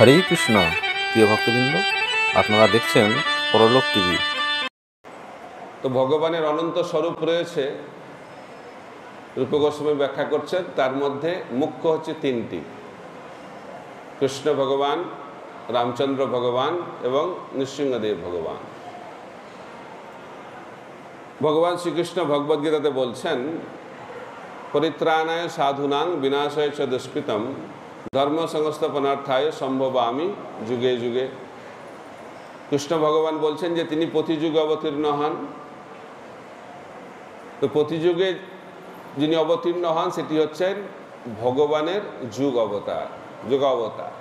হরে কৃষ্ণ। প্রিয় ভক্তবৃন্দ, আপনারা দেখছেন পরলোক টিভি। তো ভগবানের অনন্ত স্বরূপ রয়েছে, রূপ গোস্বামী ব্যাখ্যা করছেন। তার মধ্যে মুখ্য হচ্ছে তিনটি: কৃষ্ণ ভগবান, রামচন্দ্র ভগবান এবং নৃসিংহদেব ভগবান। ভগবান শ্রীকৃষ্ণ ভগবদ্গীতাতে বলছেন, পরিত্রাণায় সাধুনাং বিনাশায় চ দুষ্কৃতম ধর্ম সংস্থাপনার্থায় সম্ভবামি যুগে যুগে। কৃষ্ণ ভগবান বলছেন যে তিনি প্রতিযুগে অবতীর্ণ হন। তো প্রতিযুগে যিনি অবতীর্ণ হন সেটি হচ্ছেন ভগবানের যুগ অবতার, যুগাবতার।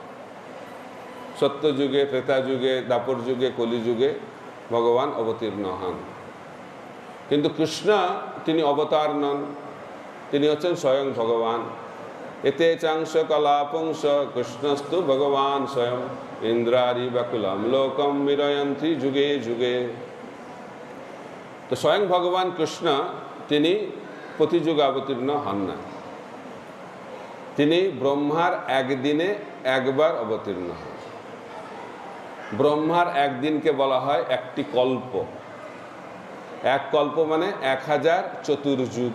সত্যযুগে, ত্রেতা যুগে, দ্বাপর যুগে, কলিযুগে ভগবান অবতীর্ণ হন। কিন্তু কৃষ্ণ তিনি অবতার নন, তিনি হচ্ছেন স্বয়ং ভগবান। এতে চাংশ কলাপংশ কৃষ্ণস্তু ভগবান স্বয়ং ইন্দ্রারি বাকুলম লোকম বিরয়ন্তি যুগে যুগে। তো স্বয়ং ভগবান কৃষ্ণ তিনি প্রতিযুগে অবতীর্ণ হন না। তিনি ব্রহ্মার একদিনে একবার অবতীর্ণ হন। ব্রহ্মার একদিনকে বলা হয় একটি কল্প। এক কল্প মানে 1000 চতুর্যুগ।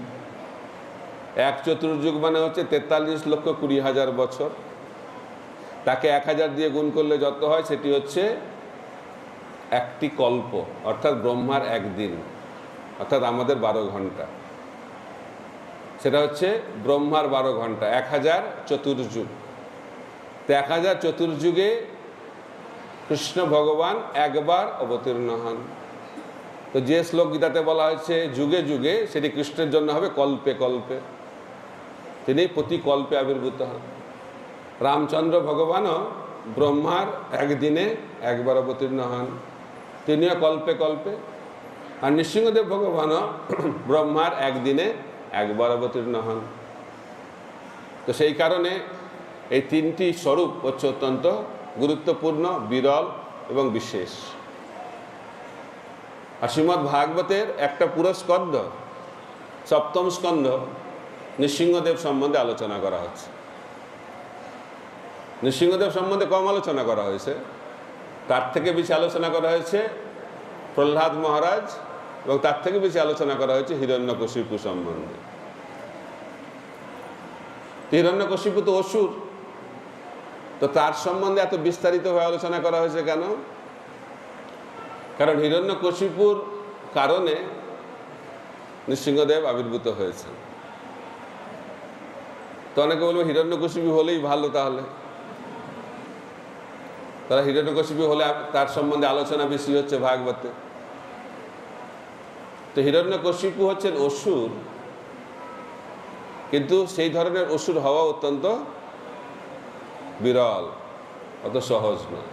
এক চতুর্যুগ মানে হচ্ছে 43,20,000 বছর। তাকে 1000 দিয়ে গুণ করলে যত হয় সেটি হচ্ছে একটি কল্প, অর্থাৎ ব্রহ্মার একদিন, অর্থাৎ আমাদের 12 ঘন্টা। সেটা হচ্ছে ব্রহ্মার 12 ঘন্টা, 1000 চতুর্যুগ। তো 1000 চতুর্যুগে কৃষ্ণ ভগবান একবার অবতীর্ণ হন। তো যে শ্লোক গীতাতে বলা হয়েছে যুগে যুগে, সেটি কৃষ্ণের জন্য হবে কল্পে কল্পে। তিনি প্রতি কল্পে আবির্ভূত হন। রামচন্দ্র ভগবানও ব্রহ্মার একদিনে একবার অবতীর্ণ হন, তিনিও কল্পে কল্পে। আর নৃসিংহদেব ভগবানও ব্রহ্মার একদিনে একবার অবতীর্ণ হন। তো সেই কারণে এই তিনটি স্বরূপ হচ্ছে অত্যন্ত গুরুত্বপূর্ণ, বিরল এবং বিশেষ। আর শ্রীমদ্ ভাগবতের একটা পুরো স্কন্ধ, সপ্তম স্কন্ধ, নৃসিংহদেব সম্বন্ধে আলোচনা করা হচ্ছে। নৃসিংহদেব সম্বন্ধে কম আলোচনা করা হয়েছে, তার থেকে বেশি আলোচনা করা হয়েছে প্রহ্লাদ মহারাজ, এবং তার থেকে বেশি আলোচনা করা হয়েছে হিরণ্যকশিপু সম্বন্ধে। হিরণ্যকশিপু তো অসুর, তো তার সম্বন্ধে এত বিস্তারিতভাবে আলোচনা করা হয়েছে কেন? কারণ হিরণ্যকশিপুর কারণে নৃসিংহদেব আবির্ভূত হয়েছে। তো অনেকে বলবে হিরণ্যকশিপু হলেই ভালো, তাহলে তারা হিরণ্যকশিপু হলে তার সম্বন্ধে আলোচনা বেশি হচ্ছে ভাগবতে। তো হিরণ্যকশিপু হচ্ছেন অসুর, কিন্তু সেই ধরনের অসুর হওয়া অত্যন্ত বিরল, অত সহজ নয়।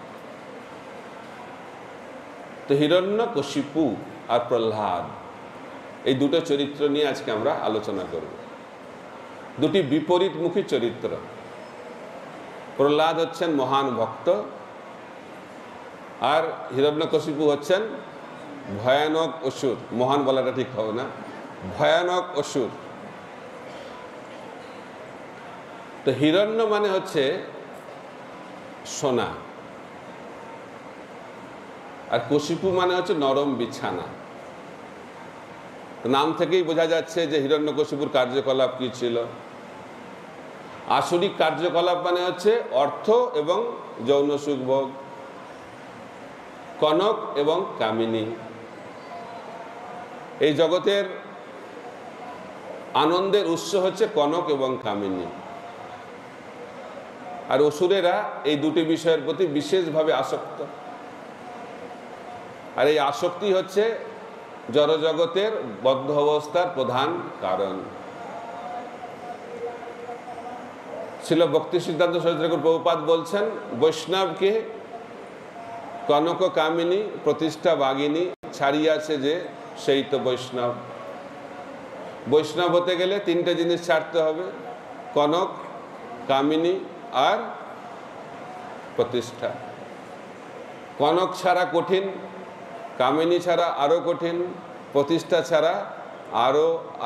তো হিরণ্যকশিপু আর প্রহ্লাদ, এই দুটো চরিত্র নিয়ে আজকে আমরা আলোচনা করব। দুটি বিপরীতমুখী চরিত্র। প্রহ্লাদ হচ্ছেন মহান ভক্ত, আর হিরণ্যকশিপু হচ্ছেন ভয়ানক অসুর। মহান বলাটা ঠিক হবে না, ভয়ানক অসুর। তো হিরণ্য মানে হচ্ছে সোনা, আর কশিপু মানে হচ্ছে নরম বিছানা। নাম থেকেই বোঝা যাচ্ছে যে হিরণ্যকশিপুর কার্যকলাপ কি ছিল। আসরিক কার্যকলাপ মানে হচ্ছে অর্থ এবং যৌন সুখভোগ, কনক এবং কামিনী। এই জগতের আনন্দের উৎস হচ্ছে কনক এবং কামিনী। আর অসুরেরা এই দুটি বিষয়ের প্রতি বিশেষভাবে আসক্ত। আর এই আসক্তি হচ্ছে জড়জগতের বদ্ধ অবস্থার প্রধান কারণ। শ্রীল ভক্তি সিদ্ধান্ত সরস্বতী ঠাকুর প্রভুপাদ বলছেন, বৈষ্ণবকে কনক কামিনী প্রতিষ্ঠা বাগিনী ছাড়িয়াছে যে, সেই তো বৈষ্ণব। বৈষ্ণব হতে গেলে তিনটে জিনিস ছাড়তে হবে: কনক, কামিনী আর প্রতিষ্ঠা। কনক ছাড়া কঠিন, কামিনী ছাড়া আরও কঠিন, প্রতিষ্ঠা ছাড়া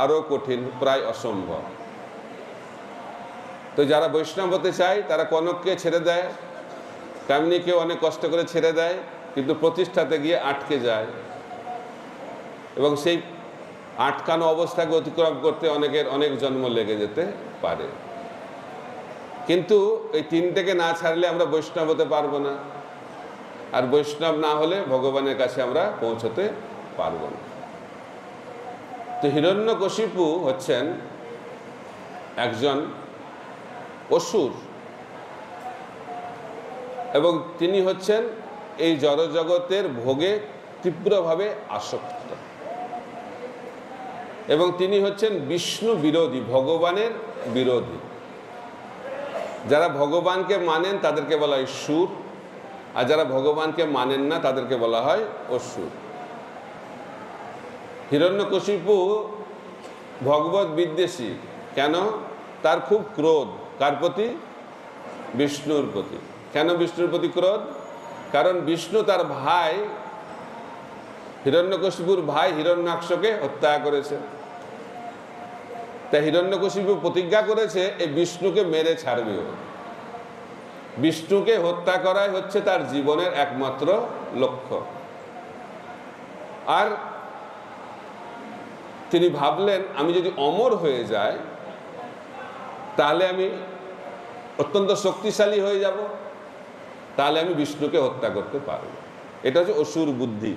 আরও কঠিন, প্রায় অসম্ভব। তো যারা বৈষ্ণব হতে চায় তারা কনককে ছেড়ে দেয়, তেমনি কেউ অনেক কষ্ট করে ছেড়ে দেয়, কিন্তু প্রতিষ্ঠাতে গিয়ে আটকে যায় এবং সেই আটকানো অবস্থাকে অতিক্রম করতে অনেকের অনেক জন্ম লেগে যেতে পারে। কিন্তু এই তিনটেকে না ছাড়লে আমরা বৈষ্ণব হতে পারবো না, আর বৈষ্ণব না হলে ভগবানের কাছে আমরা পৌঁছতে পারবো না। তো হিরণ্যকশিপু হচ্ছেন একজন অসুর এবং তিনি হচ্ছেন এই জড়জগতের ভোগে তীব্রভাবে আসক্ত এবং তিনি হচ্ছেন বিষ্ণু বিরোধী, ভগবানের বিরোধী। যারা ভগবানকে মানেন তাদেরকে বলা হয় সুর, আর যারা ভগবানকে মানেন না তাদেরকে বলা হয় অসুর। হিরণ্যকশিপু ভগবত বিদ্বেষী। কেন? তার খুব ক্রোধ। কার প্রতি? বিষ্ণুর প্রতি। কেন বিষ্ণুর প্রতি ক্রোধ? কারণ বিষ্ণু তার ভাই হিরণ্যকশিপুর ভাই হিরণ্যাক্ষকে হত্যা করেছে। তাই হিরণ্যকশিপু প্রতিজ্ঞা করেছে এই বিষ্ণুকে মেরে ছাড়বে। বিষ্ণুকে হত্যা করাই হচ্ছে তার জীবনের একমাত্র লক্ষ্য। আর তিনি ভাবলেন আমি যদি অমর হয়ে যাই তাহলে আমি অত্যন্ত শক্তিশালী হয়ে যাব, তাহলে আমি বিষ্ণুকে হত্যা করতে পারব। এটা হচ্ছে অসুর বুদ্ধি।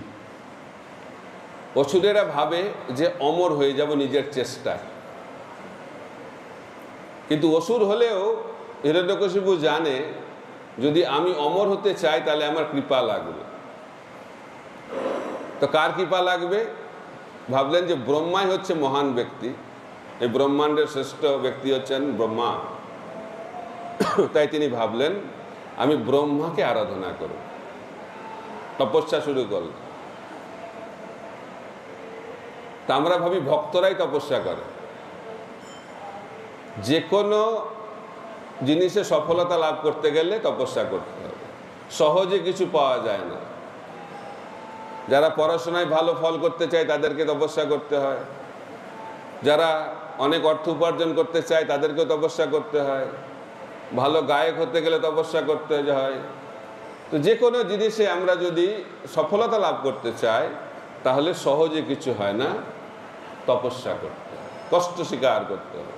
অসুরেরা ভাবে যে অমর হয়ে যাব নিজের চেষ্টায়, কিন্তু অসুর হলেও হিরণ্যকশিপু জানে যদি আমি অমর হতে চাই তাহলে আমার কৃপা লাগবে। তো কার কৃপা লাগবে? ভাবলেন যে ব্রহ্মাই হচ্ছে মহান ব্যক্তি, এই ব্রহ্মাণ্ডের শ্রেষ্ঠ ব্যক্তি হচ্ছেন ব্রহ্মা। তাই তিনি ভাবলেন আমি ব্রহ্মাকে আরাধনা করব, তপস্যা শুরু করলেন। তা আমরা ভাবি ভক্তরাই তপস্যা করে। যে কোনো জিনিসে সফলতা লাভ করতে গেলে তপস্যা করতে হবে, সহজে কিছু পাওয়া যায় না। যারা পড়াশোনায় ভালো ফল করতে চায় তাদেরকে তপস্যা করতে হয়, যারা অনেক অর্থ উপার্জন করতে চায় তাদেরকেও তপস্যা করতে হয়, ভালো গায়ক হতে গেলে তপস্যা করতে হয়। তো যে কোনো জিনিসে আমরা যদি সফলতা লাভ করতে চাই তাহলে সহজে কিছু হয় না, তপস্যা করতে হয়, কষ্ট স্বীকার করতে হয়।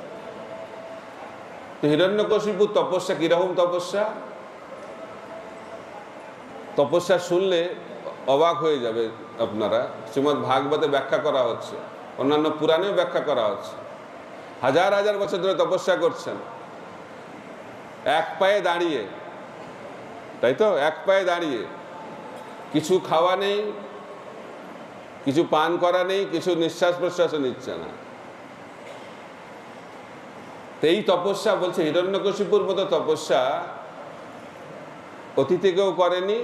তো হিরণ্যকশিপুর তপস্যা কিরকম তপস্যা? তপস্যা শুনলে অবাক হয়ে যাবে আপনারা। শ্রীমদ্ ভাগবতে ব্যাখ্যা করা হচ্ছে, অন্যান্য পুরাণেও ব্যাখ্যা করা হচ্ছে। হাজার হাজার বছর ধরে তপস্যা করছেন এক পায়ে দাঁড়িয়ে, তাই তো? এক পায়ে দাঁড়িয়ে, কিছু খাওয়া নেই, কিছু পান করা নেই, কিছু নিঃশ্বাস প্রশ্বাসও নিচ্ছে না। এই তপস্যা বলছে হিরণ্যকশিপুর মতো তপস্যা অতীতে কেউ করেনি,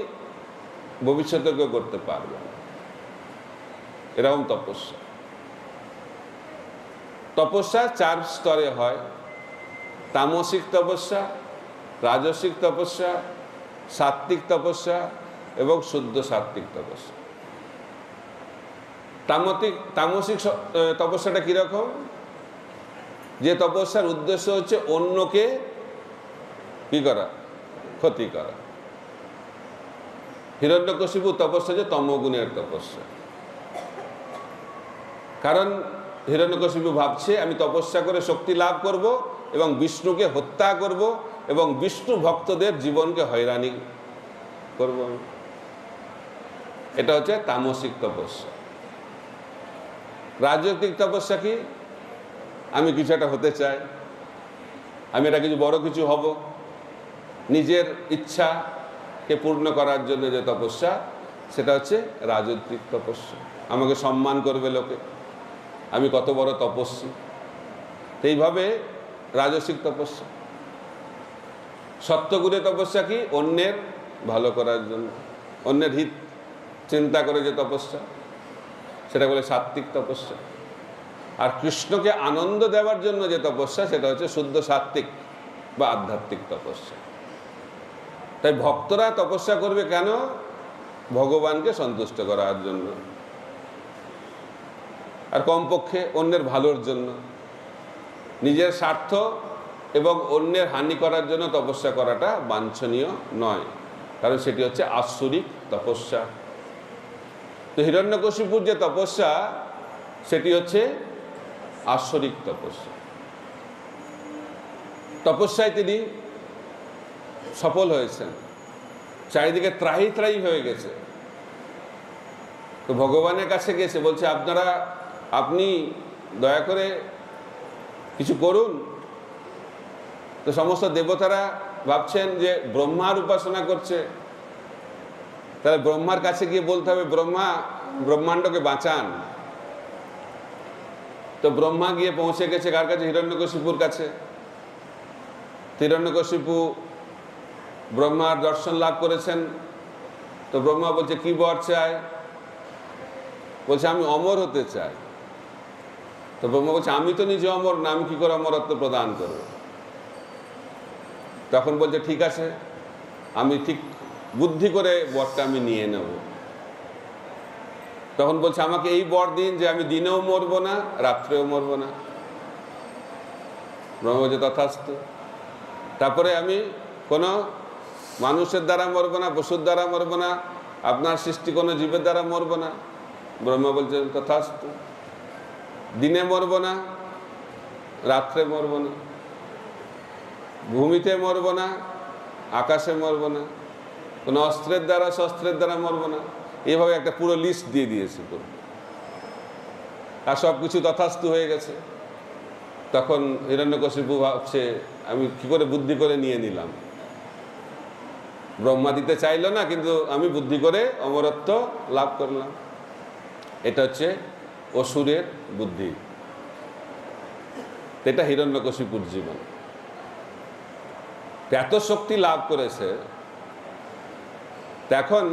ভবিষ্যতে কেউ করতে পারবে না, এরকম তপস্যা। তপস্যা চার স্তরে হয়: তামসিক তপস্যা, রাজসিক তপস্যা, সাত্ত্বিক তপস্যা এবং শুদ্ধ সাত্ত্বিক তপস্যা। তামসিক তপস্যাটা কিরকম? যে তপস্যার উদ্দেশ্য হচ্ছে অন্যকে কি করা? ক্ষতি করা। হিরণ্যকশিপুর তপস্যা যে তমগুণের তপস্যা। কারণ হিরণ্যকশিপু ভাবছে আমি তপস্যা করে শক্তি লাভ করব এবং বিষ্ণুকে হত্যা করব এবং বিষ্ণু ভক্তদের জীবনকে হয়রানি করব। এটা হচ্ছে তামসিক তপস্যা। রাজনৈতিক তপস্যা কি? আমি কিছু একটা হতে চাই, আমি এটা কিছু বড় কিছু হব, নিজের ইচ্ছাকে পূর্ণ করার জন্য যে তপস্যা, সেটা হচ্ছে রাজনৈতিক তপস্যা। আমাকে সম্মান করবে লোকে, আমি কত বড় তপস্বী, এইভাবে রাজসিক তপস্যা। সত্যগুণে তপস্যা কি? অন্যের ভালো করার জন্য, অন্যের হিত চিন্তা করে যে তপস্যা, সেটা বলে সাত্ত্বিক তপস্যা। আর কৃষ্ণকে আনন্দ দেওয়ার জন্য যে তপস্যা, সেটা হচ্ছে শুদ্ধ সাত্ত্বিক বা আধ্যাত্মিক তপস্যা। তাই ভক্তরা তপস্যা করবে কেন? ভগবানকে সন্তুষ্ট করার জন্য, আর কমপক্ষে অন্যের ভালোর জন্য। নিজের স্বার্থ এবং অন্যের হানি করার জন্য তপস্যা করাটা বাঞ্ছনীয় নয়। কারণ সেটি হচ্ছে আসুরিক তপস্যা। তো হিরণ্যকশিপুর যে তপস্যা সেটি হচ্ছে আসুরিক তপস্যা। তপস্যায় তিনি সফল হয়েছেন, চারিদিকে ত্রাহি ত্রাহি হয়ে গেছে। তো ভগবানের কাছে গেছে, বলছে আপনি দয়া করে কিছু করুন। তো সমস্ত দেবতারা ভাবছেন যে ব্রহ্মার উপাসনা করছে, তাহলে ব্রহ্মার কাছে গিয়ে বলতে হবে ব্রহ্মাণ্ডকে বাঁচান। তো ব্রহ্মা গিয়ে পৌঁছে গেছে কার কাছে? হিরণ্যকশিপুর কাছে। হিরণ্যকশিপু ব্রহ্মার দর্শন লাভ করেছেন। তো ব্রহ্মা বলছে কি বর চায়? বলছে আমি অমর হতে চাই। তো ব্রহ্মা বলছে আমি তো নিজে অমর না, আমি কি করে অমরত্ব প্রদান করব? তখন বলছে ঠিক আছে, আমি ঠিক বুদ্ধি করে বরটা আমি নিয়ে নেব। তখন বলছে আমাকে এই বর দিন যে আমি দিনেও মরব না, রাত্রেও মরব না। ব্রহ্মা বলছে তথাস্তু। তারপরে আমি কোনো মানুষের দ্বারা মরব না, পশুর দ্বারা মরব না, আপনার সৃষ্টি কোনো জীবের দ্বারা মরব না। ব্রহ্মা বলছে তথাস্তু। দিনে মরব না, রাত্রে মরব না, ভূমিতে মরব না, আকাশে মরব না, কোনো অস্ত্রের দ্বারা শস্ত্রের দ্বারা মরব না। এইভাবে একটা পুরো লিস্ট দিয়ে দিয়েছে পুরো, আর সব কিছু তথাস্তু হয়ে গেছে। তখন হিরণ্যকশিপু ভাবছে আমি কি করে বুদ্ধি করে নিয়ে নিলাম। ব্রহ্মা দিতে চাইলো না, কিন্তু আমি বুদ্ধি করে অমরত্ব লাভ করলাম। এটা হচ্ছে অসুরের বুদ্ধি। এটা হিরণ্যকশিপুর জীবন। এত শক্তি লাভ করেছে। এখন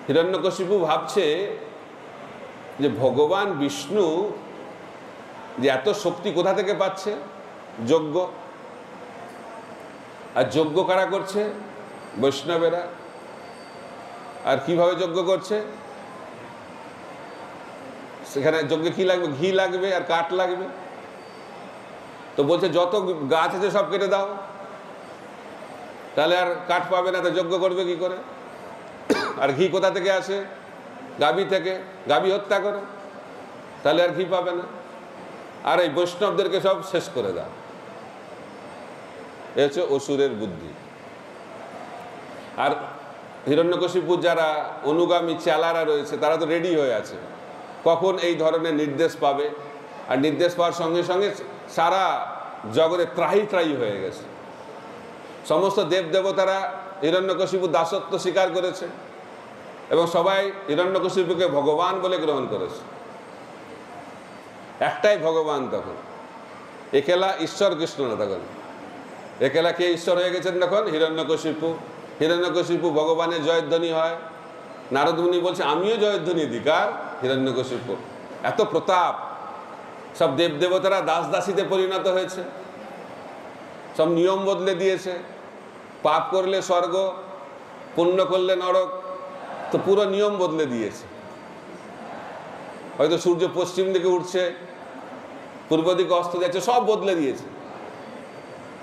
হিরণ্যকশিপু ভাবছে যে ভগবান বিষ্ণু যে এত শক্তি কোথা থেকে পাচ্ছে? যজ্ঞ। আর যজ্ঞ কারা করছে? বৈষ্ণবেরা। আর কিভাবে যজ্ঞ করছে? সেখানে যজ্ঞে কি লাগবে? ঘি লাগবে আর কাঠ লাগবে। তো বলছে যত গাছ আছে সব কেটে দাও, তাহলে আর কাঠ পাবে না, তো যজ্ঞ করবে কি করে? আর ঘি কোথা থেকে আসে? গাভী থেকে। গাভী হত্যা করো, তাহলে আর ঘি পাবে না। আর এই বৈষ্ণবদেরকে সব শেষ করে দাও। এ হচ্ছে অসুরের বুদ্ধি। আর হিরণ্যকশিপুর যারা অনুগামী চেলারা রয়েছে তারা তো রেডি হয়ে আছে, কখন এই ধরনের নির্দেশ পাবে। আর নির্দেশ পাওয়ার সঙ্গে সঙ্গে সারা জগতে ত্রাহি ত্রাহি হয়ে গেছে। সমস্ত দেবদেবতারা হিরণ্যকশিপুর দাসত্ব স্বীকার করেছে এবং সবাই হিরণ্যকশিপুকে ভগবান বলে গ্রহণ করেছে। একটাই ভগবান তখন, একেলা ঈশ্বর কৃষ্ণ না। তখন একেলা কে ঈশ্বর হয়ে গেছেন? তখন হিরণ্যকশিপু। হিরণ্যকশিপু ভগবানের জয়ধ্বনি হয়। নারদ মুনি বলছে আমিও জয়ধ্বনি দিই। কার? হিরণ্যকশিপু। এত প্রতাপ। সব দেবদেবতারা দাস দাসীতে পরিণত হয়েছে, সব নিয়ম বদলে দিয়েছে। পাপ করলে স্বর্গ, পুণ্য করলে নরক, তো পুরো নিয়ম বদলে দিয়েছে। হয়তো সূর্য পশ্চিম দিকে উঠছে, পূর্ব দিকে অস্ত যাচ্ছে, সব বদলে দিয়েছে।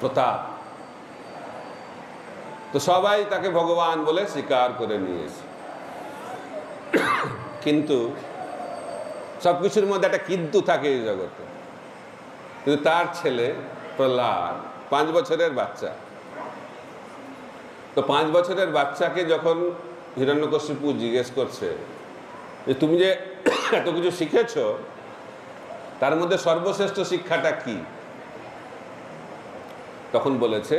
প্রতাপ। তো সবাই তাকে ভগবান বলে স্বীকার করে নিয়েছে। কিন্তু সবকিছুর মধ্যে একটা কিন্তু থাকে এই জগতে। কিন্তু তার ছেলে প্রহ্লাদ 5 বছরের বাচ্চা। তো 5 বছরের বাচ্চাকে যখন হিরণ্যকশিপু জিজ্ঞেস করছে যে তুমি যে এত কিছু শিখেছ, তার মধ্যে সর্বশ্রেষ্ঠ শিক্ষাটা কি? তখন বলেছে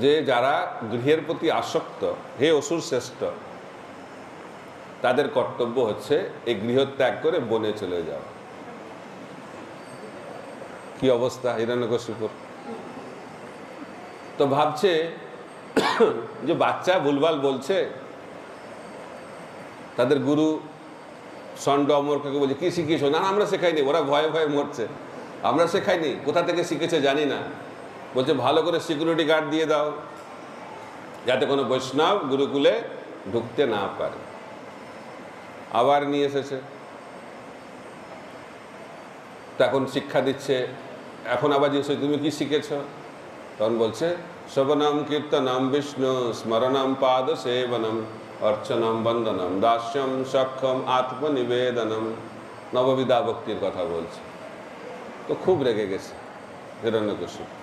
যে যারা গৃহের প্রতি আসক্ত, হে অসুর শ্রেষ্ঠ, তাদের কর্তব্য হচ্ছে এই গৃহত্যাগ করে বনে চলে যাও। কি অবস্থা হিরণ্যকশিপুর! তো ভাবছে যে বাচ্চা ভুলভাল বলছে। তাদের গুরু ষণ্ড অমরকে বলছে কি শিখিয়েছ? না আমরা শেখাইনি, ওরা ভয়ে ভয়ে মরছে, আমরা শেখাইনি। কোথা থেকে শিখেছে জানি না। বলছে ভালো করে সিকিউরিটি গার্ড দিয়ে দাও, যাতে কোনো বৈষ্ণব গুরুকুলে ঢুকতে না পারে। আবার নিয়ে এসেছে, তখন শিক্ষা দিচ্ছে। এখন আবার জিজ্ঞেস তুমি কি শিখেছ? তখন বলছে শ্রবণম কীর্তনম বিষ্ণু স্মরণম পাদ সেবনম অর্চনম বন্দনম দাস্যম সক্ষম আত্মনিবেদনম। নববিধা ভক্তির কথা বলছে। তো খুব রেগে গেছে হিরণ্যকশিপু।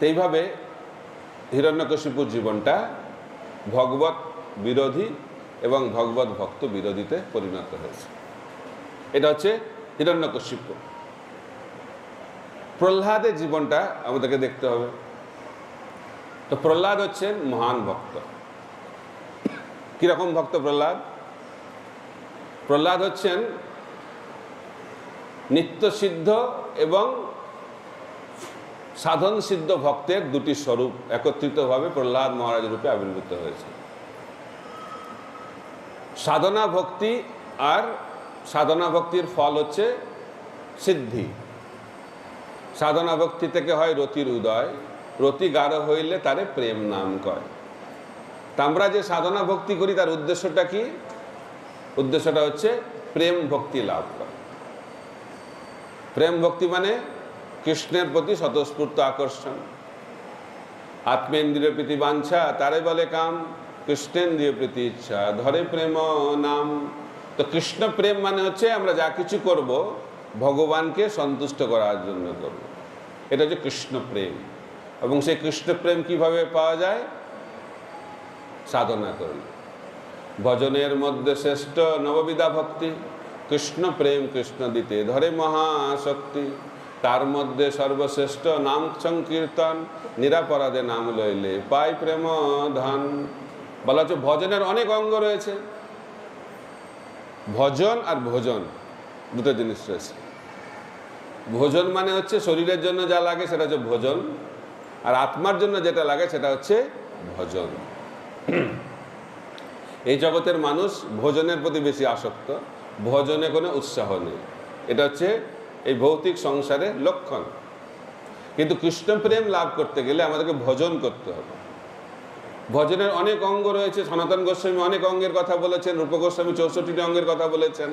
এইভাবে হিরণ্যকশিপুর জীবনটা ভগবত বিরোধী এবং ভগবত ভক্ত বিরোধীতে পরিণত হয়েছে। এটা হচ্ছে হিরণ্যকশিপু। প্রহ্লাদের জীবনটা আমাদেরকে দেখতে হবে। তো প্রহ্লাদ হচ্ছেন মহান ভক্ত। কিরকম ভক্ত প্রহ্লাদ? প্রহ্লাদ হচ্ছেন নিত্যসিদ্ধ এবং সাধন সিদ্ধ ভক্তের দুটি স্বরূপ একত্রিতভাবে প্রহ্লাদ মহারাজ রূপে আবির্ভূত হয়েছে। সাধনা ভক্তি, আর সাধনা ভক্তির ফল হচ্ছে সিদ্ধি। সাধনা ভক্তি থেকে হয় রতির উদয়, রতি গাঢ় হইলে তারে প্রেম নাম কয়। তা আমরা যে সাধনা ভক্তি করি তার উদ্দেশ্যটা কি? উদ্দেশ্যটা হচ্ছে প্রেম ভক্তি লাভ করা। প্রেম ভক্তি মানে কৃষ্ণের প্রতি স্বতঃস্ফূর্ত আকর্ষণ। আত্মেন্দ্রিয় প্রীতি বাঞ্ছা তারে বলে কাম, কৃষ্ণেন্দ্রিয় প্রীতি ইচ্ছা ধরে প্রেম নাম। তো কৃষ্ণ প্রেম মানে হচ্ছে আমরা যা কিছু করব ভগবানকে সন্তুষ্ট করার জন্য করব। এটা হচ্ছে কৃষ্ণ প্রেম। এবং সেই কৃষ্ণ প্রেম কিভাবে পাওয়া যায়? সাধনা করলে। ভজনের মধ্যে শ্রেষ্ঠ নববিধা ভক্তি, কৃষ্ণ প্রেম কৃষ্ণ দিতে ধরে মহাশক্তি। তার মধ্যে সর্বশ্রেষ্ঠ নাম সংকীর্তন, নিরাপরাধে নাম লইলে পাই প্রেম ধন। বলা হচ্ছে ভজনের অনেক অঙ্গ রয়েছে। ভজন আর ভোজন দুটো জিনিস রয়েছে। ভোজন মানে হচ্ছে শরীরের জন্য যা লাগে সেটা হচ্ছে ভোজন, আর আত্মার জন্য যেটা লাগে সেটা হচ্ছে ভজন। এই জগতের মানুষ ভোজনের প্রতি বেশি আসক্ত, ভজনে কোনো উৎসাহ নেই। এটা হচ্ছে এই ভৌতিক সংসারের লক্ষণ। কিন্তু কৃষ্ণ প্রেম লাভ করতে গেলে আমাদেরকে ভজন করতে হবে। ভজনের অনেক অঙ্গ রয়েছে। সনাতন গোস্বামী অনেক অঙ্গের কথা বলেছেন, রূপ গোস্বামী 64টি অঙ্গের কথা বলেছেন।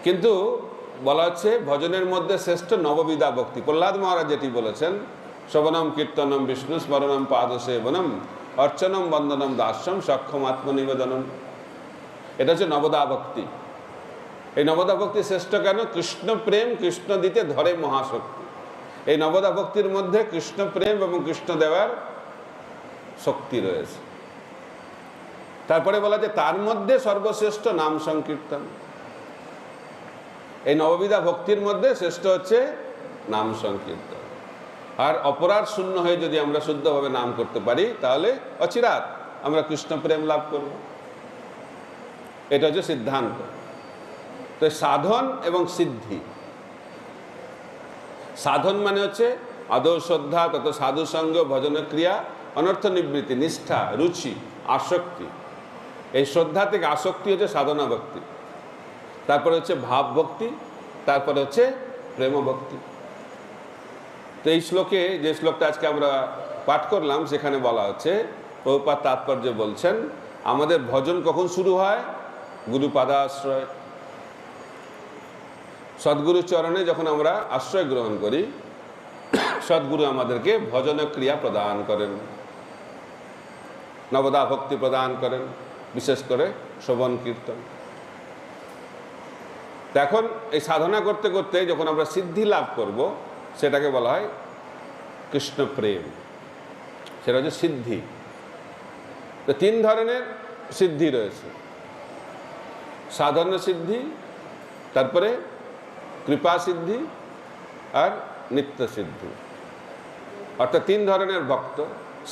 কিন্তু বলা হচ্ছে ভজনের মধ্যে শ্রেষ্ঠ নববিধা ভক্তি। প্রহ্লাদ মহারাজ যেটি বলেছেন, শ্রবণম কীর্তনম বিষ্ণু স্মরণম পাদ সেবনম অর্চনম বন্দনম দাস্যম সক্ষম আত্মনিবেদনম। এটা হচ্ছে নবদা ভক্তি। এই নবদা ভক্তি শ্রেষ্ঠ কেন? কৃষ্ণ প্রেম কৃষ্ণ দিতে ধরে মহাশক্তি। এই নবদা ভক্তির মধ্যে কৃষ্ণ প্রেম এবং কৃষ্ণ দেওয়ার শক্তি রয়েছে। তারপরে বলা যে তার মধ্যে সর্বশ্রেষ্ঠ নাম সংকীর্তন। এই নববিধা ভক্তির মধ্যে শ্রেষ্ঠ হচ্ছে নাম সংকীর্তন। আর অপরাধ শূন্য হয়ে যদি আমরা শুদ্ধভাবে নাম করতে পারি তাহলে অচিরাত আমরা কৃষ্ণ প্রেম লাভ করব। এটা হচ্ছে সিদ্ধান্ত। তো সাধন এবং সিদ্ধি। সাধন মানে হচ্ছে আদৌ শ্রদ্ধা, তত সাধু সঙ্গ, ভজন ক্রিয়া, অনর্থ নিবৃত্তি, নিষ্ঠা, রুচি, আসক্তি। এই শ্রদ্ধা থেকে আসক্তি হচ্ছে সাধনা ভক্তি। তারপরে হচ্ছে ভাব ভক্তি, তারপরে হচ্ছে প্রেম ভক্তি। তো এই শ্লোকে, যে শ্লোকটা আজকে আমরা পাঠ করলাম, সেখানে বলা হচ্ছে, প্রভুপাদ তাৎপর্য বলছেন, আমাদের ভজন কখন শুরু হয়? গুরুপাদাশ্রয়। সদ্গুরু চরণে যখন আমরা আশ্রয় গ্রহণ করি, সদ্গুরু আমাদেরকে ভজন ক্রিয়া প্রদান করেন, নবদা ভক্তি প্রদান করেন, বিশেষ করে শ্রবণ কীর্তন। এখন এই সাধনা করতে করতে যখন আমরা সিদ্ধি লাভ করব, সেটাকে বলা হয় কৃষ্ণ প্রেম। সেটা হচ্ছে সিদ্ধি। তো তিন ধরনের সিদ্ধি রয়েছে: সাধন সিদ্ধি, তারপরে কৃপা সিদ্ধি, আর নিত্য সিদ্ধি। অর্থাৎ তিন ধরনের ভক্ত: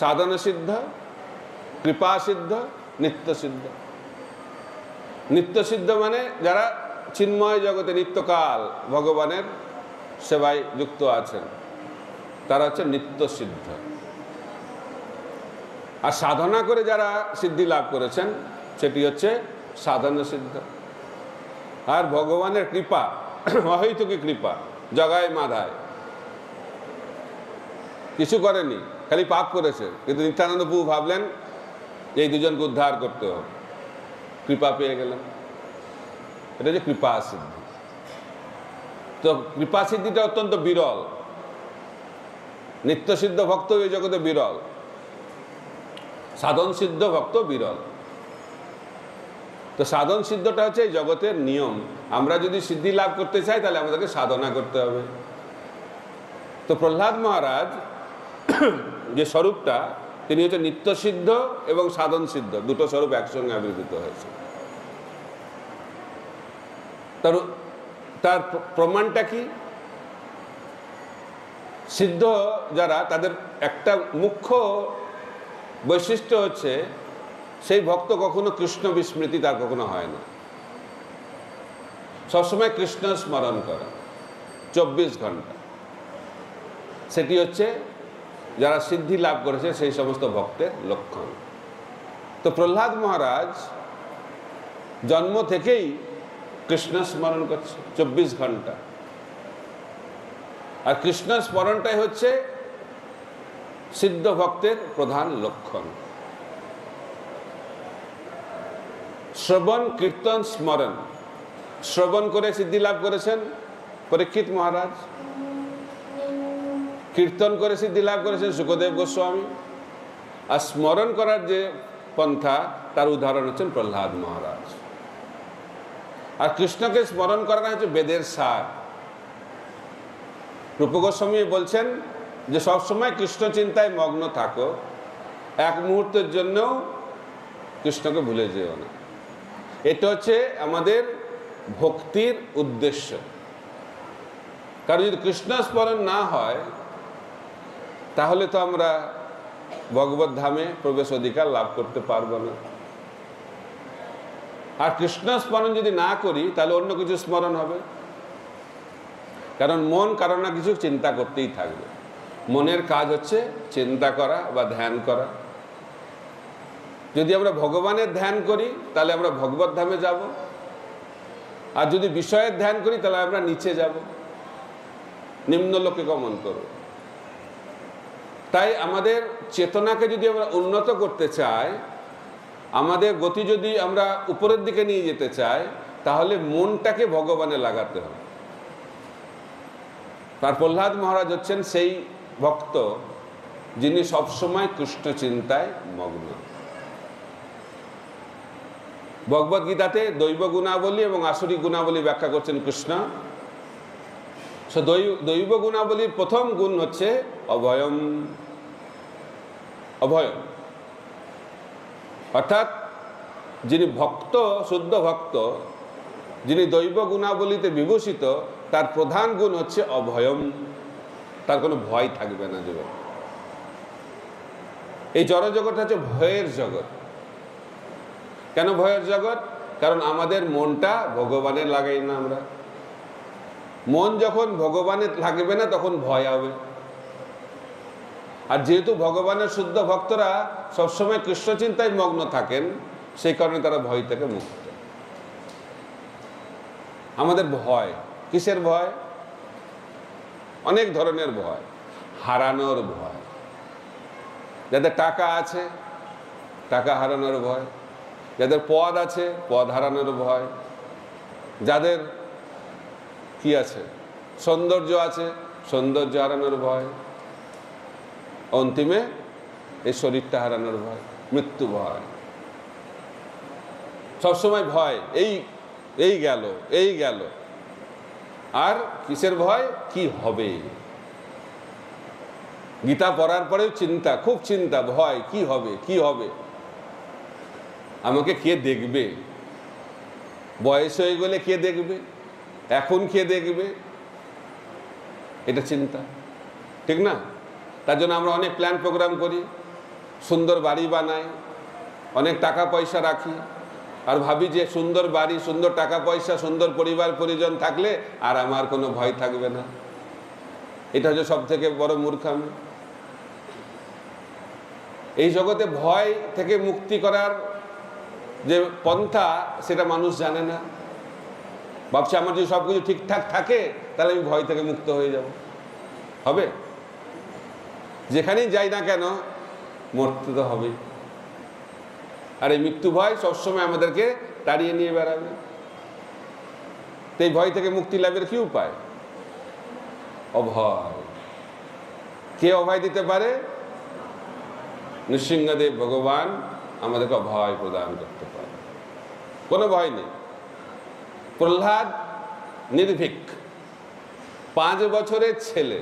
সাধন সিদ্ধ, কৃপা সিদ্ধ, নিত্য সিদ্ধ। নিত্য সিদ্ধ মানে যারা চিন্ময় জগতে নিত্যকাল ভগবানের সেবায় যুক্ত আছেন, তারা হচ্ছে নিত্য সিদ্ধ। আর সাধনা করে যারা সিদ্ধি লাভ করেছেন, সেটি হচ্ছে সাধন সিদ্ধ। আর ভগবানের কৃপা, অহৈতুকী কৃপা, জগায় মাধায়, কিছু করেনি, খালি পাপ করেছে, কিন্তু নিত্যানন্দ প্রভু ভাবলেন এই দুজনকে উদ্ধার করতে হবে, কৃপা পেয়ে গেলেন। এটা হচ্ছে কৃপা সিদ্ধি। তো কৃপা সিদ্ধিটা অত্যন্ত বিরল। নিত্যসিদ্ধ ভক্ত এই জগতে বিরল, সাধন সিদ্ধ ভক্ত বিরল। তো সাধন সিদ্ধটা হচ্ছে এই জগতের নিয়ম। আমরা যদি সিদ্ধি লাভ করতে চাই তাহলে আমাদেরকে সাধনা করতে হবে। তো প্রহ্লাদ মহারাজ যে স্বরূপটা, তিনি হচ্ছে নিত্যসিদ্ধ এবং সাধন সিদ্ধ, দুটো স্বরূপ একসঙ্গে আবির্ভূত হয়েছে। তার প্রমাণটা কি? সিদ্ধ যারা, তাদের একটা মুখ্য বৈশিষ্ট্য হচ্ছে সেই ভক্ত কখনো কৃষ্ণ বিস্মৃতি তার কখনো হয় না, সবসময় কৃষ্ণ স্মরণ করে 24 ঘন্টা। সেটি হচ্ছে যারা সিদ্ধি লাভ করেছে সেই সমস্ত ভক্তের লক্ষণ। তো প্রহ্লাদ মহারাজ জন্ম থেকেই কৃষ্ণ স্মরণ করছে 24 ঘন্টা। আর কৃষ্ণ স্মরণটাই হচ্ছে সিদ্ধ ভক্তের প্রধান লক্ষণ। শ্রবণ কীর্তন স্মরণ, শ্রবণ করে সিদ্ধি লাভ করেছেন পরীক্ষিত মহারাজ, কীর্তন করে সিদ্ধি লাভ করেছেন সুখদেব গোস্বামী, আর স্মরণ করার যে পন্থা তার উদাহরণ হচ্ছেন প্রহ্লাদ মহারাজ। আর কৃষ্ণকে স্মরণ করা হচ্ছে বেদের সার। রূপ গোস্বামী বলছেন যে সবসময় কৃষ্ণ চিন্তায় মগ্ন থাকো, এক মুহূর্তের জন্যও কৃষ্ণকে ভুলে যেও না। এটা হচ্ছে আমাদের ভক্তির উদ্দেশ্য। কারণ যদি কৃষ্ণ স্মরণ না হয় তাহলে তো আমরা ভগবত ধামে প্রবেশ অধিকার লাভ করতে পারবো না। আর কৃষ্ণ স্মরণ যদি না করি তাহলে অন্য কিছু স্মরণ হবে, কারণ মন কারো না কিছু চিন্তা করতেই থাকবে। মনের কাজ হচ্ছে চিন্তা করা বা ধ্যান করা। যদি আমরা ভগবানের ধ্যান করি তাহলে আমরা ভগবত ধামে যাব, আর যদি বিষয়ের ধ্যান করি তাহলে আমরা নিচে যাব, নিম্নলোকে গমন করব। তাই আমাদের চেতনাকে যদি আমরা উন্নত করতে চাই, আমাদের গতি যদি আমরা উপরের দিকে নিয়ে যেতে চাই, তাহলে মনটাকে ভগবানে লাগাতে হবে। আর প্রহ্লাদ মহারাজ হচ্ছেন সেই ভক্ত যিনি সবসময় কৃষ্ণ চিন্তায় মগ্ন। ভগবদ গীতাতে দৈব গুণাবলী এবং আসুরিক গুণাবলী ব্যাখ্যা করছেন কৃষ্ণ। দৈব গুণাবলীর প্রথম গুণ হচ্ছে অভয়ম। অভয়ম অর্থাৎ যিনি ভক্ত, শুদ্ধ ভক্ত, যিনি দৈব গুণাবলীতে বিভূষিত, তার প্রধান গুণ হচ্ছে অভয়ম। তার কোনো ভয় থাকবে না জীবন। এই জড়জগৎ হচ্ছে ভয়ের জগৎ। কেন ভয়ের জগৎ? কারণ আমাদের মনটা ভগবানের লাগাই না আমরা। মন যখন ভগবানের লাগবে না তখন ভয় হবে। আর যেহেতু ভগবানের শুদ্ধ ভক্তরা সবসময় কৃষ্ণ চিন্তায় মগ্ন থাকেন, সেই কারণে তারা ভয় থেকে মুক্ত। আমাদের ভয় কিসের ভয়? অনেক ধরনের ভয়। হারানোর ভয়। যাদের টাকা আছে টাকা হারানোর ভয়, যাদের পদ আছে পদ হারানোর ভয়, যাদের কি আছে সৌন্দর্য আছে সৌন্দর্য হারানোর ভয়, অন্তিমে এই শরীরটা হারানোর ভয়, মৃত্যু ভয়। সবসময় ভয়, এই গেল এই গেল। আর কিসের ভয়? কি হবে। গীতা পড়ার পরেও চিন্তা, খুব চিন্তা, ভয়, কি হবে কি হবে, আমাকে কে দেখবে, বয়স হয়ে গেলে কে দেখবে, এখন কে দেখবে, এটা চিন্তা, ঠিক না? তার জন্য আমরা অনেক প্ল্যান প্রোগ্রাম করি, সুন্দর বাড়ি বানাই, অনেক টাকা পয়সা রাখি, আর ভাবি যে সুন্দর বাড়ি, সুন্দর টাকা পয়সা, সুন্দর পরিবার পরিজন থাকলে আর আমার কোনো ভয় থাকবে না। এটা হচ্ছে সব থেকে বড় মূর্খামি। এই জগতে ভয় থেকে মুক্তি করার যে পন্থা সেটা মানুষ জানে না। ভাবছে আমার যদি সব কিছু ঠিকঠাক থাকে তাহলে আমি ভয় থেকে মুক্ত হয়ে যাব। হবে? যেখানেই যাই না কেন মরতে তো হবেই। আর এই মৃত্যু ভয় সবসময় আমাদেরকে তাড়িয়ে নিয়ে বেড়াবে। তো এই ভয় থেকে মুক্তি লাভের কি উপায়? অভয়। কে অভয় দিতে পারে? নৃসিংহদেব ভগবান আমাদেরকে অভয় প্রদান করতে পারে, কোনো ভয় নেই। প্রহ্লাদ নির্ভীক, 5 বছরের ছেলে,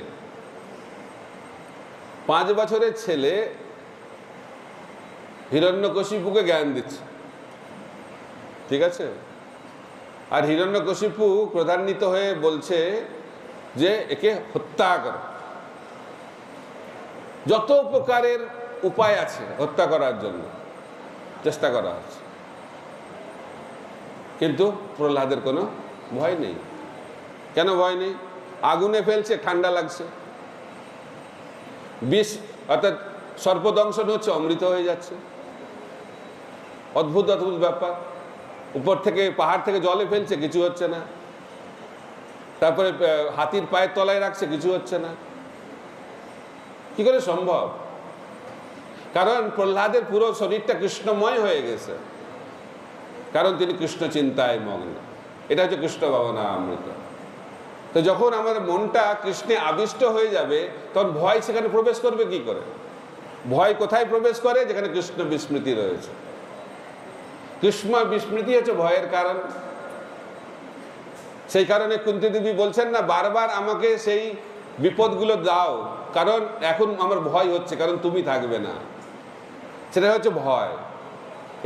5 বছরের ছেলে হিরণ্যকশিপুকে জ্ঞান দিচ্ছে, ঠিক আছে? আর হিরণ্যকশিপু ক্রোধান্বিত হয়ে বলছে যে একে হত্যা কর। যত প্রকারের উপায় আছে হত্যা করার জন্য চেষ্টা করা হচ্ছে, কিন্তু প্রহ্লাদের কোনো ভয় নেই। কেন ভয় নেই? আগুনে ফেলছে, ঠান্ডা লাগছে, বিষ অর্থাৎ সর্পদংশন হচ্ছে, অমৃত হয়ে যাচ্ছে। অদ্ভুত অদ্ভুত ব্যাপার। উপর থেকে পাহাড় থেকে জলে ফেলছে, কিছু হচ্ছে না। তারপরে হাতির পায়ের তলায় রাখছে, কিছু হচ্ছে না। কি করে সম্ভব? কারণ প্রহ্লাদের পুরো শরীরটা কৃষ্ণময় হয়ে গেছে, কারণ তিনি কৃষ্ণ চিন্তায় মগ্ন। এটা হচ্ছে কৃষ্ণ ভাবনামৃত। তো যখন আমাদের মনটা কৃষ্ণে আবিষ্ট হয়ে যাবে, তখন ভয় সেখানে প্রবেশ করবে কি করে? ভয় কোথায় প্রবেশ করে? যেখানে কৃষ্ণ বিস্মৃতি রয়েছে। কৃষ্ণ বিস্মৃতি হচ্ছে ভয়ের কারণ। সেই কারণে কুন্তী দেবী বলছেন না, বারবার আমাকে সেই বিপদগুলো দাও, কারণ এখন আমার ভয় হচ্ছে, কারণ তুমি থাকবে না। সেটা হচ্ছে ভয়।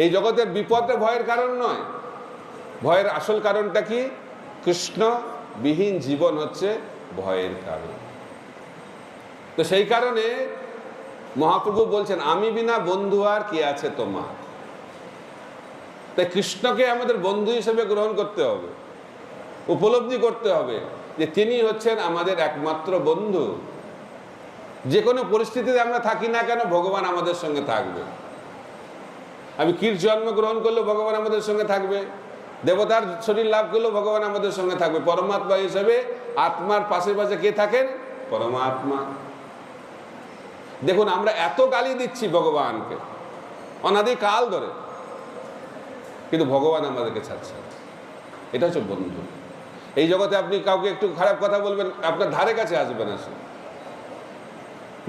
এই জগতের বিপদটা ভয়ের কারণ নয়। ভয়ের আসল কারণটা কি? কৃষ্ণ বিহীন জীবন হচ্ছে ভয়ের কারণ। তো সেই কারণে মহাপ্রভু বলছেন, আমি বিনা বন্ধু আর কে আছে তোমার। তাই কৃষ্ণকে আমাদের বন্ধু হিসেবে গ্রহণ করতে হবে, উপলব্ধি করতে হবে যে তিনি হচ্ছেন আমাদের একমাত্র বন্ধু। যে কোনো পরিস্থিতিতে আমরা থাকি না কেন, ভগবান আমাদের সঙ্গে থাকবে। আমি কীট জন্ম গ্রহণ করলেও ভগবান আমাদের সঙ্গে থাকবে, দেবতার শরীর লাভ করলেও ভগবান আমাদের সঙ্গে থাকবে। পরমাত্মা হিসেবে আত্মার পাশে পাশে কে থাকেন? পরমাত্মা। দেখুন, আমরা এত গালি দিচ্ছি ভগবানকে অনাদিকাল ধরে, কিন্তু ভগবান আমাদেরকে ছাড়ছে না। এটা হচ্ছে বন্ধু। এই জগতে আপনি কাউকে একটু খারাপ কথা বলবেন, আপনার ধারে কাছে আসবে না সে।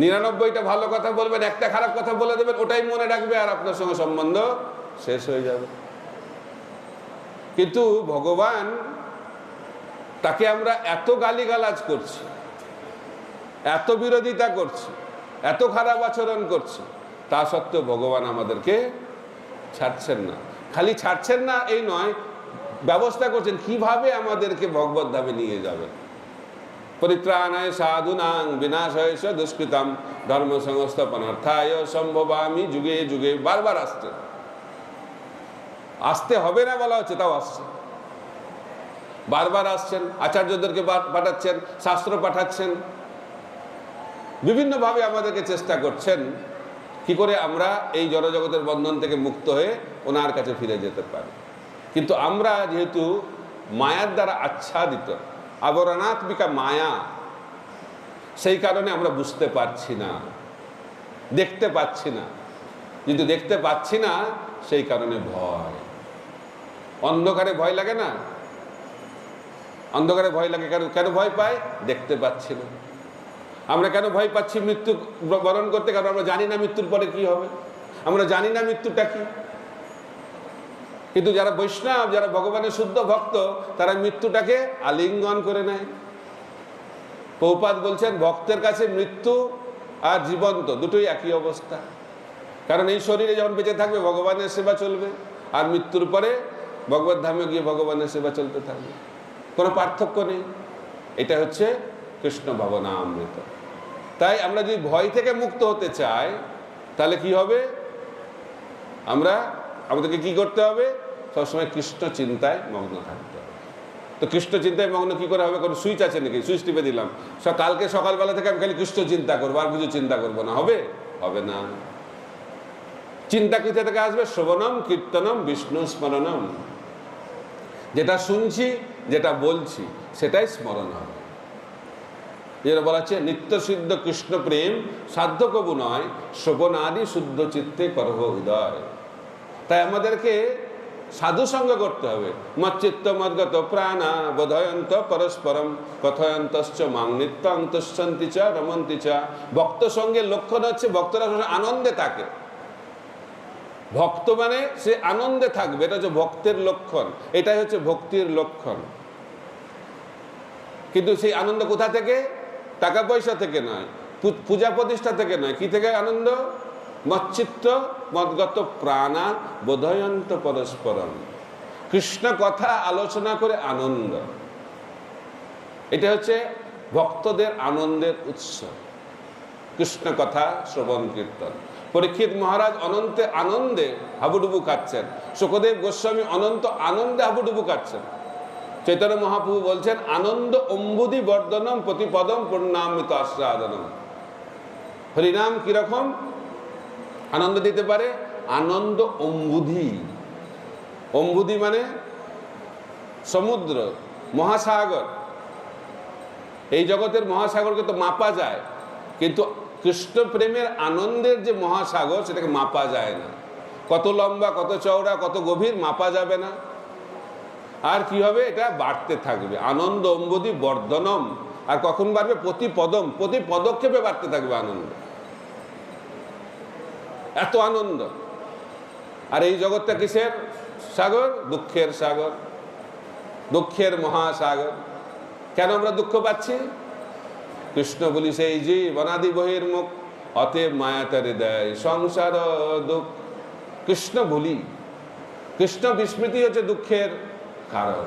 99টা ভালো কথা বলবেন, একটা খারাপ কথা বলে দেবেন, ওটাই মনে রাখবে, আর আপনার সঙ্গে সম্বন্ধ শেষ হয়ে যাবে। কিন্তু ভগবান, তাকে আমরা এত গালিগালাজ করছি, এত বিরোধিতা করছি, এত খারাপ আচরণ করছি, তা সত্ত্বেও ভগবান আমাদেরকে ছাড়ছেন না। খালি ছাড়ছেন না এই নয়, ব্যবস্থা করছেন কিভাবে আমাদেরকে ভগবত ধামে নিয়ে যাবেন। পরিত্রাণায় সাধুনাং বিনাশায় চ দুষ্কৃতম ধর্ম সংস্থাপনার্থায় সম্ভবামি যুগে যুগে। বারবার আসছে, আসতে হবে না বলা হচ্ছে, তাও আসছে। বারবার আসছেন, আচার্যদেরকে পাঠাচ্ছেন, শাস্ত্র পাঠাচ্ছেন, বিভিন্নভাবে আমাদেরকে চেষ্টা করছেন কি করে আমরা এই জড়জগতের বন্ধন থেকে মুক্ত হয়ে ওনার কাছে ফিরে যেতে পারি। কিন্তু আমরা যেহেতু মায়ার দ্বারা আচ্ছাদিত, আবরণাত্মিকা মায়া, সেই কারণে আমরা বুঝতে পারছি না, দেখতে পাচ্ছি না। কিন্তু দেখতে পাচ্ছি না, সেই কারণে ভয়। অন্ধকারে ভয় লাগে না? অন্ধকারে ভয় লাগে কেন? কেন ভয় পায়? দেখতে পাচ্ছি না। আমরা কেন ভয় পাচ্ছি মৃত্যু বরণ করতে? কারণ আমরা জানি না মৃত্যুর পরে কি হবে, আমরা জানি না মৃত্যুটা কি। কিন্তু যারা বৈষ্ণব, যারা ভগবানের শুদ্ধ ভক্ত, তারা মৃত্যুটাকে আলিঙ্গন করে নেয়। প্রভুপাদ বলছেন, ভক্তের কাছে মৃত্যু আর জীবন্ত দুটোই একই অবস্থা। কারণ এই শরীরে যখন বেঁচে থাকবে ভগবানের সেবা চলবে, আর মৃত্যুর পরে ভগবত ধামে গিয়ে ভগবানের সেবা চলতে থাকবে, কোনো পার্থক্য নেই। এটা হচ্ছে কৃষ্ণ ভাবনামৃত। তাই আমরা যদি ভয় থেকে মুক্ত হতে চাই, তাহলে কি হবে? আমাদেরকে কি করতে হবে? সবসময় কৃষ্ণ চিন্তায় মগ্ন থাকতে হবে। তো কৃষ্ণ চিন্তায় মগ্ন কি করে হবে? কোনো সুইচ আছে নাকি? সুইচ টিপে দিলাম, কালকে সকালবেলা থেকে আমি খালি কৃষ্ণ চিন্তা করবো, আর কিছু চিন্তা করবো না, হবে? হবে না। চিন্তা কোথা থেকে আসবে? শ্রবণম কীর্তনম বিষ্ণু স্মরণম। যেটা শুনছি, যেটা বলছি, সেটাই স্মরণ হবে। যেটা বলা হচ্ছে, নিত্য সিদ্ধ কৃষ্ণ প্রেম সাধ্য কবু নয়, শ্রবণ আদি শুদ্ধ চিত্তে করহ হৃদয়। তাই আমাদেরকে সাধু সঙ্গ করতে হবে। মচ্চিত্ত মদ্গত প্রাণা বোধয়ন্ত পরস্পরম কথয়ন্তশ্চ মাং নিত্যং তুষ্যন্তি চ রমন্তি চ। ভক্ত সঙ্গের লক্ষণ হচ্ছে ভক্তরা আনন্দে থাকে। ভক্ত মানে সে আনন্দে থাকবে, এটা হচ্ছে ভক্তের লক্ষণ, এটাই হচ্ছে ভক্তির লক্ষণ। কিন্তু সেই আনন্দ কোথা থেকে? টাকা পয়সা থেকে নয়, পূজা প্রতিষ্ঠা থেকে নয়। কি থেকে আনন্দ? মচ্চিত্ত মদ্গত প্রাণা বোধয়ন্ত পরস্পরম। কৃষ্ণ কথা আলোচনা করে আনন্দ, এটা হচ্ছে ভক্তদের আনন্দের উৎস। কৃষ্ণ কথা শ্রবণ কীর্তন। পরীক্ষিত মহারাজ অনন্তে আনন্দে হাবুডুবু খাচ্ছেন, শুকদেব গোস্বামী অনন্ত আনন্দে হাবুডুবু খাচ্ছেন। চৈতন্য মহাপ্রভু বলছেন আনন্দ অম্বুদি বর্ধনম প্রতিপদম পূর্ণামৃত আস্বাদনম। হরিনাম কিরকম আনন্দ দিতে পারে? আনন্দ অম্বুধি। অম্বুধি মানে সমুদ্র, মহাসাগর। এই জগতের মহাসাগরকে তো মাপা যায়, কিন্তু কৃষ্ণ প্রেমের আনন্দের যে মহাসাগর সেটাকে মাপা যায় না। কত লম্বা, কত চওড়া, কত গভীর মাপা যাবে না। আর কি হবে? এটা বাড়তে থাকবে। আনন্দ অম্বুধি বর্ধনম। আর কখন বাড়বে? প্রতি পদম, প্রতি পদক্ষেপে বাড়তে থাকবে আনন্দ। এত আনন্দ। আর এই জগৎটা কিসের সাগর? দুঃখের সাগর, দুঃখের মহাসাগর। কেন আমরা দুঃখ পাচ্ছি? কৃষ্ণ বলি সেই জীব অনাদি বহির্মুখ, অতএব মায়াতারে দেয় সংসার দুঃখ। কৃষ্ণ বলি, কৃষ্ণ বিস্মৃতি হচ্ছে দুঃখের কারণ।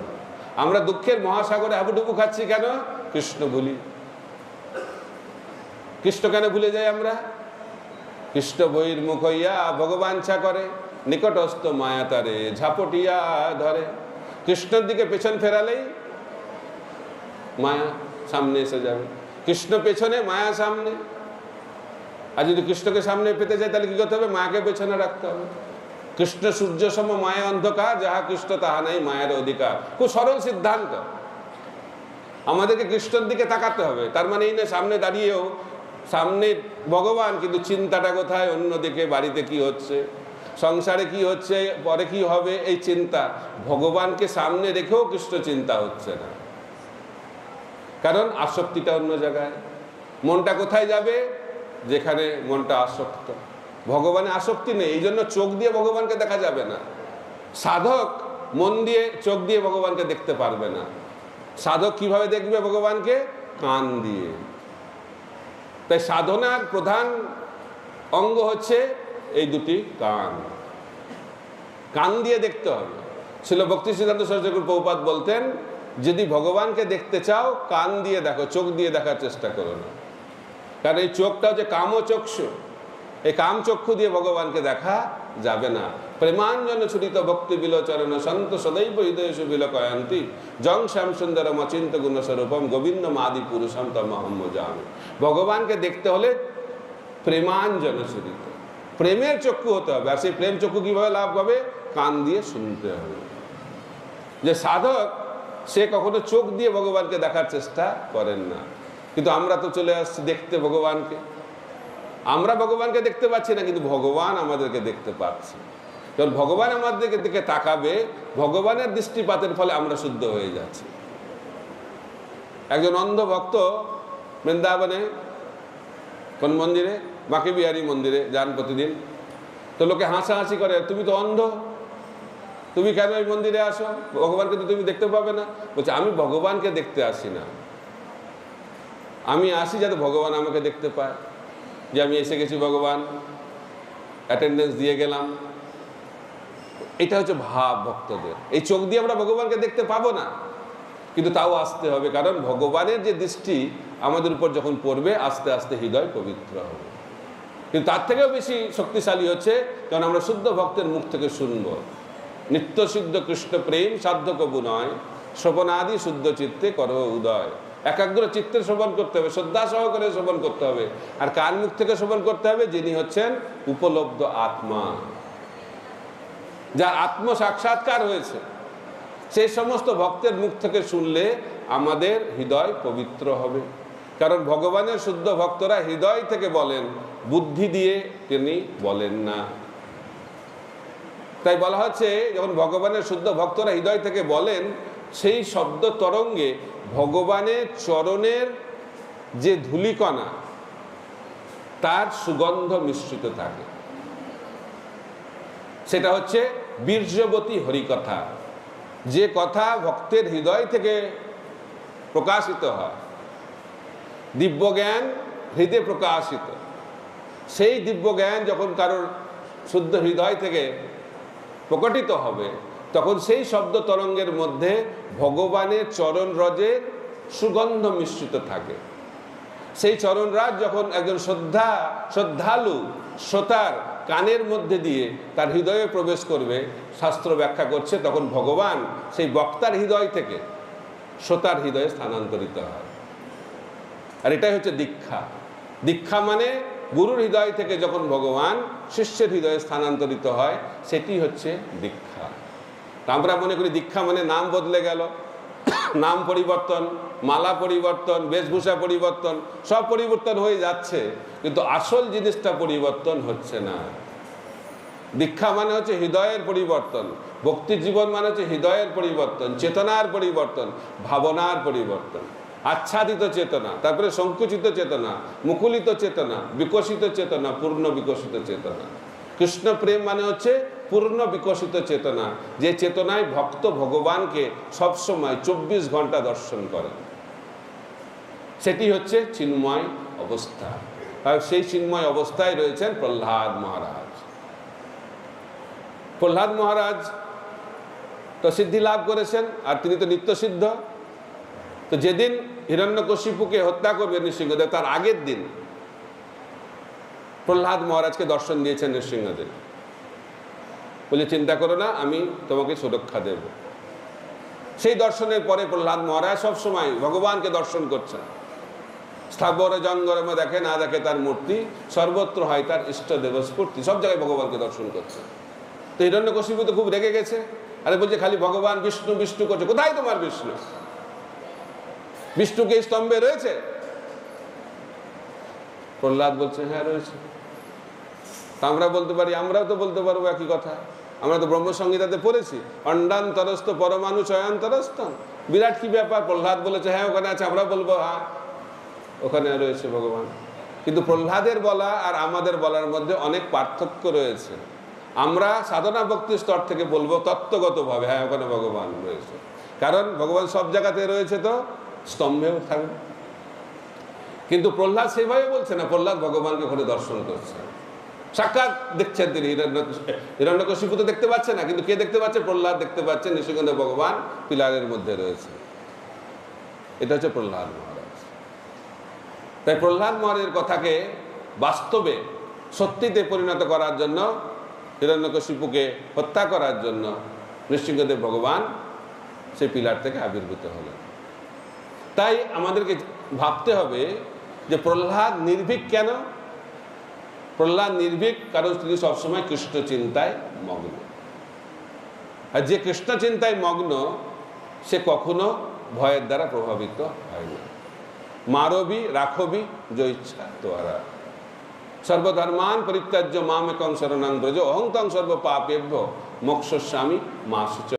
আমরা দুঃখের মহাসাগরে হাবুডুবু খাচ্ছি কেন? কৃষ্ণ ভুলি। কৃষ্ণ কেন ভুলে যাই আমরা? কৃষ্ণ বহির্মুখ হইয়া ভগবাঞ্ছা করে, নিকটস্থ মায়াতারে ঝাপটিয়া ধরে। কৃষ্ণের দিকে পেছন ফেরালেই মায়া সামনে এসে যাবে। কৃষ্ণ পেছনে, মায়া সামনে। আর যদি কৃষ্ণকে সামনে পেতে যায় তাহলে কি করতে হবে? মায়াকে পেছনে রাখতে হবে। কৃষ্ণ সূর্য সম মায়া অন্ধকার, যাহা কৃষ্ণ তাহা নাই মায়ের অধিকার। খুব সরল সিদ্ধান্ত। আমাদেরকে কৃষ্ণের দিকে তাকাতে হবে। তার মানে এই না সামনে দাঁড়িয়েও সামনে ভগবান, কিন্তু চিন্তাটা কোথায়? অন্যদিকে, বাড়িতে কি হচ্ছে, সংসারে কি হচ্ছে, পরে কি হবে, এই চিন্তা। ভগবানকে সামনে রেখেও কৃষ্ণ চিন্তা হচ্ছে না, কারণ আসক্তিটা অন্য জায়গায়। মনটা কোথায় যাবে? যেখানে মনটা আসক্ত। ভগবানে আসক্তি নেই, এই জন্য চোখ দিয়ে ভগবানকে দেখা যাবে না। সাধক মন দিয়ে, চোখ দিয়ে ভগবানকে দেখতে পারবে না। সাধক কিভাবে দেখবে ভগবানকে? কান দিয়ে। তাই সাধনার প্রধান অঙ্গ হচ্ছে এই দুটি কান। কান দিয়ে দেখতে হবে। ছিল ভক্তি সিদ্ধান্ত সরস্বতী প্রভুপাদ বলতেন, যদি ভগবানকে দেখতে চাও কান দিয়ে দেখো, চোখ দিয়ে দেখার চেষ্টা করো না। কারণ এই চোখটা হচ্ছে কামচক্ষু। এই কামচক্ষু দিয়ে ভগবানকে দেখা যাবে না। প্রেমাঞ্জন ছুটিত ভক্তি বিলোচরণ সন্ত সদৈব হৃদয় সুবিলকয়ন্তি জং শ্যাম সুন্দরম অচিন্ত গুণস্বরূপম গোবিন্দ মাদি পুরুষম তমহম জামি। ভগবানকে দেখতে হলে প্রেমাঞ্জন ছুটিত, প্রেমের চক্ষু হতে হবে। আর সেই প্রেম চক্ষু কিভাবে লাভ হবে? কান দিয়ে শুনতে হবে। যে সাধক সে কখনো চোখ দিয়ে ভগবানকে দেখার চেষ্টা করেন না, কিন্তু আমরা তো চলে আসছি দেখতে ভগবানকে। আমরা ভগবানকে দেখতে পাচ্ছি না, কিন্তু ভগবান আমাদেরকে দেখতে পাচ্ছে। যখন ভগবান আমাদের দিকে তাকাবে, ভগবানের দৃষ্টিপাতের ফলে আমরা শুদ্ধ হয়ে যাচ্ছি। একজন অন্ধ ভক্ত বৃন্দাবনে কোন মন্দিরে, বাঁকে বিহারী মন্দিরে যান প্রতিদিন। তো লোকে হাসাহাসি করে, তুমি তো অন্ধ, তুমি কেন এই মন্দিরে আসো? ভগবানকে তো তুমি দেখতে পাবে না। বলছে আমি ভগবানকে দেখতে আসি না, আমি আসি যাতে ভগবান আমাকে দেখতে পায়, যে আমি এসে গেছি, ভগবান অ্যাটেন্ডেন্স দিয়ে গেলাম। এটা হচ্ছে ভাব ভক্তদের। এই চোখ দিয়ে আমরা ভগবানকে দেখতে পাবো না, কিন্তু তাও আসতে হবে, কারণ ভগবানের যে দৃষ্টি আমাদের উপর যখন পড়বে, আস্তে আস্তে হৃদয় পবিত্র হবে। কিন্তু তার থেকেও বেশি শক্তিশালী হচ্ছে কারণ আমরা শুদ্ধ ভক্তের মুখ থেকে শুনব, নিত্য সিদ্ধ কৃষ্ণ প্রেম সাধ্য কবু নয়, শ্রবণাদি শুদ্ধ চিত্তে কর উদয়। একাগ্র চিত্তে শ্রবণ করতে হবে, শ্রদ্ধা সহকারে শ্রবণ করতে হবে। আর কার মুখ থেকে শ্রবণ করতে হবে? যিনি হচ্ছেন উপলব্ধ আত্মা, যার আত্ম সাক্ষাৎকার হয়েছে, সেই সমস্ত ভক্তের মুখ থেকে শুনলে আমাদের হৃদয় পবিত্র হবে। কারণ ভগবানের শুদ্ধ ভক্তরা হৃদয় থেকে বলেন, বুদ্ধি দিয়ে তিনি বলেন না। তাই বলা হচ্ছে যখন ভগবানের শুদ্ধ ভক্তরা হৃদয় থেকে বলেন, সেই শব্দ তরঙ্গে ভগবানের চরণের যে ধূলিকণা তার সুগন্ধ মিশ্রিত থাকে। সেটা হচ্ছে বীর্যবতী হরিকথা, যে কথা ভক্তের হৃদয় থেকে প্রকাশিত হয়। দিব্যজ্ঞান হৃদয়ে প্রকাশিত, সেই দিব্যজ্ঞান যখন কারোর শুদ্ধ হৃদয় থেকে প্রকটিত হবে, তখন সেই শব্দ তরঙ্গের মধ্যে ভগবানের চরণ রজের সুগন্ধ মিশ্রিত থাকে। সেই চরণরাজ যখন একজন শ্রদ্ধালু শ্রোতার কানের মধ্যে দিয়ে তার হৃদয়ে প্রবেশ করবে, শাস্ত্র ব্যাখ্যা করছে, তখন ভগবান সেই বক্তার হৃদয় থেকে শ্রোতার হৃদয়ে স্থানান্তরিত হয়। আর এটাই হচ্ছে দীক্ষা। দীক্ষা মানে গুরুর হৃদয় থেকে যখন ভগবান শিষ্যের হৃদয়ে স্থানান্তরিত হয়, সেটি হচ্ছে দীক্ষা। আমরা মনে করি দীক্ষা মানে নাম বদলে গেল, নাম পরিবর্তন, মালা পরিবর্তন, বেশভূষা পরিবর্তন, সব পরিবর্তন হয়ে যাচ্ছে, কিন্তু আসল জিনিসটা পরিবর্তন হচ্ছে না। দীক্ষা মানে হচ্ছে হৃদয়ের পরিবর্তন, ভক্তি জীবন মানে হচ্ছে হৃদয়ের পরিবর্তন, চেতনার পরিবর্তন, ভাবনার পরিবর্তন, আচ্ছাদিত চেতনা, তারপরে সংকুচিত চেতনা, মুকুলিত চেতনা, বিকশিত চেতনা, পূর্ণ বিকশিত চেতনা। কৃষ্ণ প্রেম মানে হচ্ছে পূর্ণ বিকশিত চেতনা, যে চেতনায় ভক্ত ভগবানকে সবসময় 24 ঘন্টা দর্শন করে। সেটি হচ্ছে চিন্ময় অবস্থা। আর সেই চিন্ময় অবস্থায় রয়েছেন প্রহ্লাদ মহারাজ। প্রহ্লাদ মহারাজ তো সিদ্ধি লাভ করেছেন, আর তিনি তো নিত্যসিদ্ধ। তো যেদিন হিরণ্যকশিপুকে হত্যা করবে নৃসিংহদেব, তার আগের দিন প্রহ্লাদ মহারাজকে দর্শন দিয়েছেন নৃসিংহদেব। বলে, চিন্তা করো না, আমি তোমাকে সুরক্ষা দেব। সেই দর্শনের পরে প্রহ্লাদ মহারাজ সবসময় ভগবানকে দর্শন করছেন। স্থাবর জঙ্গমে দেখে না দেখে তার মূর্তি, সর্বত্র হয় তার ইষ্ট দেব স্ফূর্তি, সব জায়গায় ভগবানকে দর্শন করছেন। তো হিরণ্যকশিপু তো খুব রেগে গেছে, আরে বলছে খালি ভগবান বিষ্ণু বিষ্ণু করছে, কোথায় তোমার বিষ্ণু? বিষ্ণুকে স্তম্ভে রয়েছে? প্রহ্লাদ বলছে, হ্যাঁ রয়েছে। আমরা বলতে পারি, আমরাও তো বলতে পারবো একই কথা। আমরা তো ব্রহ্মসংহিতাতে পড়েছি, অণ্ডান্তরস্থ পরমাণু চয়ান্তরস্থম। বিরাট কি ব্যাপার? প্রহ্লাদ বলেছে হ্যাঁ ওখানে আছে, আমরা বলবো হ্যাঁ ওখানে রয়েছে ভগবান। কিন্তু প্রহ্লাদের বলা আর আমাদের বলার মধ্যে অনেক পার্থক্য রয়েছে। আমরা সাধনা ভক্তির স্তর থেকে বলবো তত্ত্বগতভাবে হ্যাঁ ওখানে ভগবান রয়েছে, কারণ ভগবান সব জায়গাতে রয়েছে, তো স্তম্ভেও থাকবে। কিন্তু প্রহ্লাদ সেভাবে বলছে না, প্রহ্লাদ ভগবানকে ওখানে দর্শন করছে, সাক্ষাৎ দেখছেন তিনি। হিরণ্যকশিপু তো দেখতে পাচ্ছে না, কিন্তু কে দেখতে পাচ্ছে? প্রহ্লাদ দেখতে পাচ্ছেন, নৃসিংহদেব ভগবান পিলারের মধ্যে রয়েছে। এটা হচ্ছে প্রহ্লাদ মহারাজ। তাই প্রহ্লাদ মহারাজের কথাকে বাস্তবে সত্যিতে পরিণত করার জন্য, হিরণ্যকশিপুকে হত্যা করার জন্য নৃসিংহদেব ভগবান সেই পিলার থেকে আবির্ভূত হলেন। তাই আমাদেরকে ভাবতে হবে যে প্রহ্লাদ নির্ভীক কেন? প্রহ্লাদ নির্ভীক কারণ তিনি সবসময় কৃষ্ণ চিন্তায় মগ্ন। আর যে কৃষ্ণ চিন্তায় মগ্ন, সে কখনো ভয়ের দ্বারা প্রভাবিত হয় না। মারবি রাখবি জয়িচ্ছা তোয়ারা, সর্বধর্মান পরিত্যাজ্য মামেকং শরণং ব্রজ, অহং তং সর্ব পাপেভ্যো মোক্ষয়িষ্যামি মা শুচ।